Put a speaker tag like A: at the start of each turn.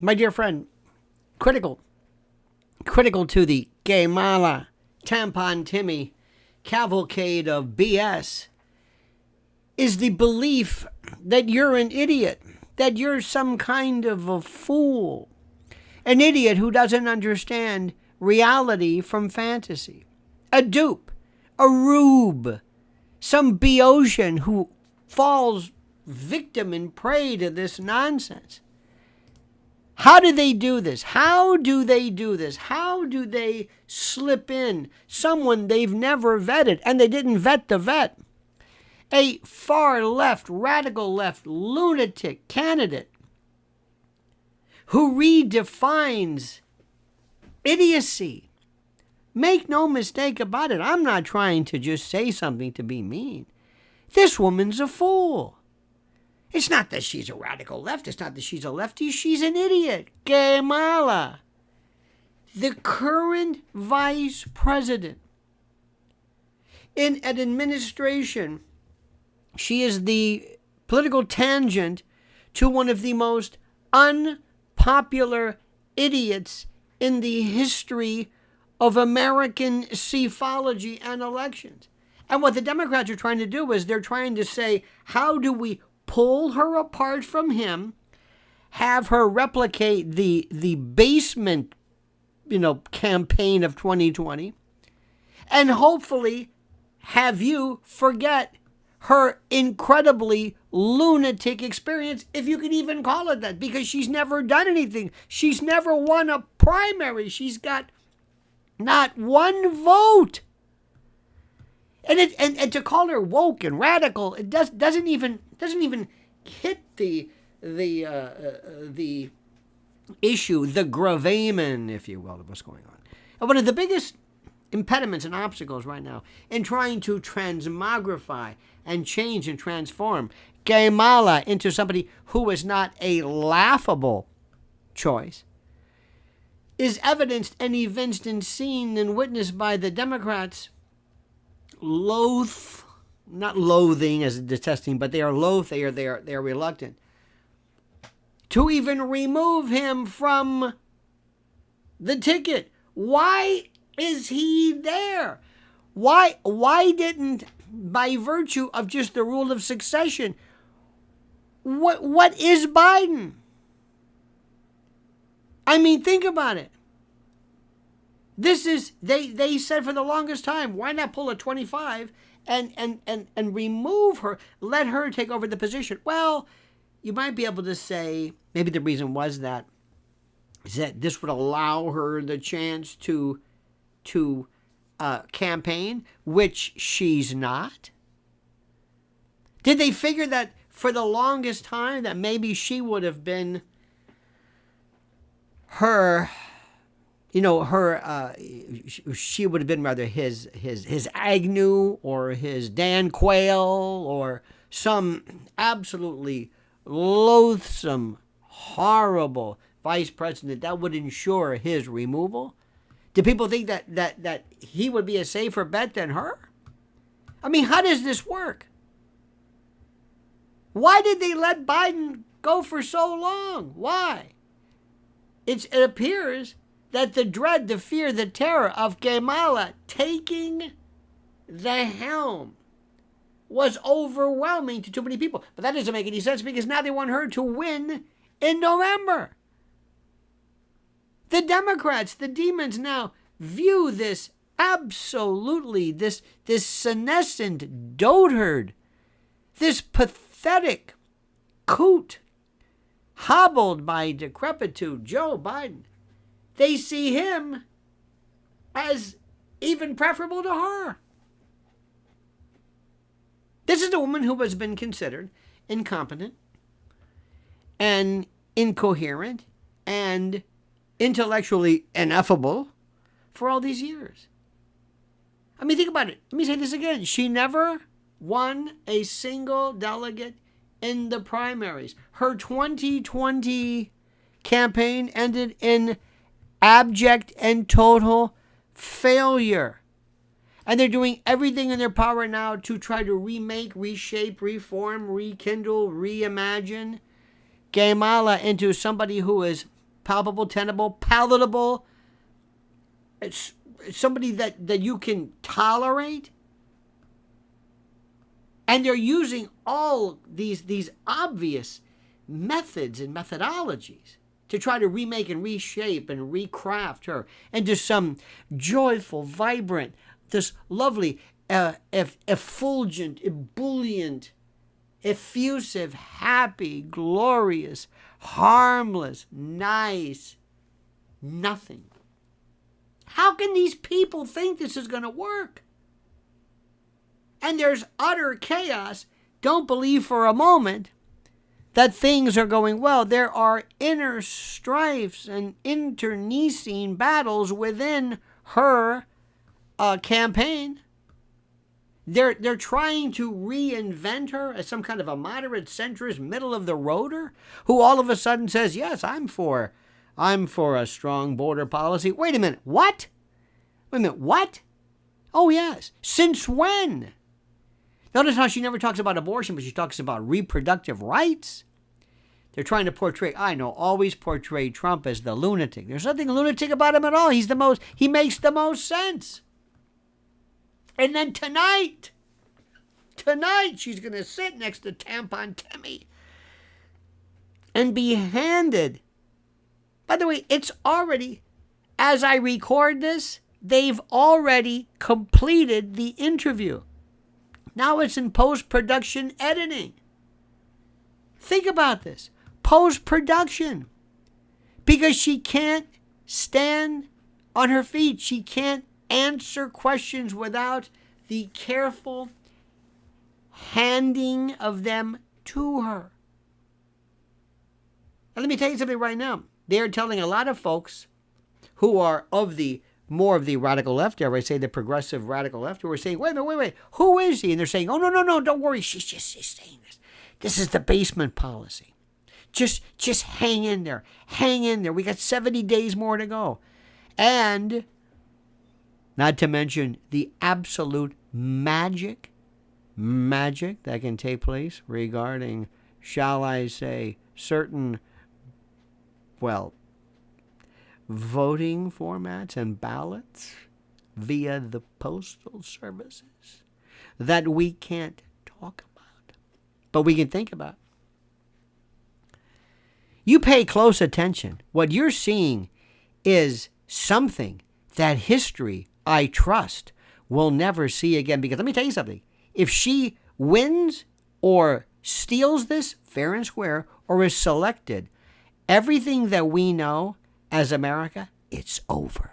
A: My dear friend, critical to the Kamala Tampon Timmy cavalcade of BS is the belief that you're an idiot, that you're some kind of a fool, an idiot who doesn't understand reality from fantasy, a dupe, a rube, some Boeotian who falls victim and prey to this nonsense. How do they do this? How do they do this? How do they slip in someone they've never vetted, and they didn't vet the vet? A far left, radical left, lunatic candidate who redefines idiocy. Make no mistake about it. I'm not trying to just say something to be mean. This woman's a fool. It's not that she's a radical left. It's not that she's a lefty. She's an idiot. Kamala, the current vice president in an administration, she is the political tangent to one of the most unpopular idiots in the history of American psephology and elections. And what the Democrats are trying to do is they're trying to say, how do we pull her apart from him, have her replicate the basement, campaign of 2020, and hopefully have you forget her incredibly lunatic experience, if you could even call it that, because she's never done anything. She's never won a primary. She's got not one vote. And to call her woke and radical, it doesn't even hit the issue, the gravamen, if you will, of what's going on. And one of the biggest impediments and obstacles right now in trying to transmogrify and change and transform Kamala into somebody who is not a laughable choice is evidenced and evinced and seen and witnessed by the Democrats not loathing as detesting, but they are loath, they are reluctant to even remove him from the ticket. Why is he there? Why didn't, by virtue of just the rule of succession, what is Biden? I mean, think about it. This is, they said for the longest time, why not pull a 25 and remove her, let her take over the position? Well, you might be able to say, maybe the reason was that this would allow her the chance to campaign, which she's not. Did they figure that for the longest time that maybe she would have been she would have been rather his Agnew or his Dan Quayle or some absolutely loathsome, horrible vice president that would ensure his removal? Do people think that he would be a safer bet than her? I mean, how does this work? Why did they let Biden go for so long? Why? It appears that the dread, the fear, the terror of Kamala taking the helm was overwhelming to too many people. But that doesn't make any sense because now they want her to win in November. The Democrats, the demons now view this absolutely, this senescent dotard, this pathetic coot, hobbled by decrepitude Joe Biden. They see him as even preferable to her. This is a woman who has been considered incompetent and incoherent and intellectually ineffable for all these years. I mean, think about it. Let me say this again. She never won a single delegate in the primaries. Her 2020 campaign ended in abject and total failure. And they're doing everything in their power now to try to remake, reshape, reform, rekindle, reimagine Kamala into somebody who is palpable, tenable, palatable. It's somebody that you can tolerate. And they're using all these obvious methods and methodologies to try to remake and reshape and recraft her into some joyful, vibrant, this lovely, effulgent, ebullient, effusive, happy, glorious, harmless, nice, nothing. How can these people think this is going to work? And there's utter chaos. Don't believe for a moment that things are going well. There are inner strifes and internecine battles within her campaign. They're trying to reinvent her as some kind of a moderate centrist, middle of the roader, who all of a sudden says, "Yes, I'm for a strong border policy." Wait a minute, what? Wait a minute, what? Oh yes, since when? Notice how she never talks about abortion, but she talks about reproductive rights. They're trying to always portray Trump as the lunatic. There's nothing lunatic about him at all. He makes the most sense. And then tonight, she's going to sit next to Tampon Timmy and be handed. By the way, it's already, as I record this, they've already completed the interview. Now it's in post-production editing. Think about this. Post-production. Because she can't stand on her feet. She can't answer questions without the careful handing of them to her. And let me tell you something right now. They are telling a lot of folks who are more of the radical left, or I say the progressive radical left, who are saying, wait, who is he? And they're saying, oh, no, don't worry, she's saying this. This is the basement policy. Just hang in there. We got 70 days more to go. And not to mention the absolute magic that can take place regarding, shall I say, certain, voting formats and ballots via the postal services that we can't talk about, but we can think about. You pay close attention. What you're seeing is something that history, I trust, will never see again. Because let me tell you something. If she wins or steals this fair and square or is selected, everything that we know as America, it's over.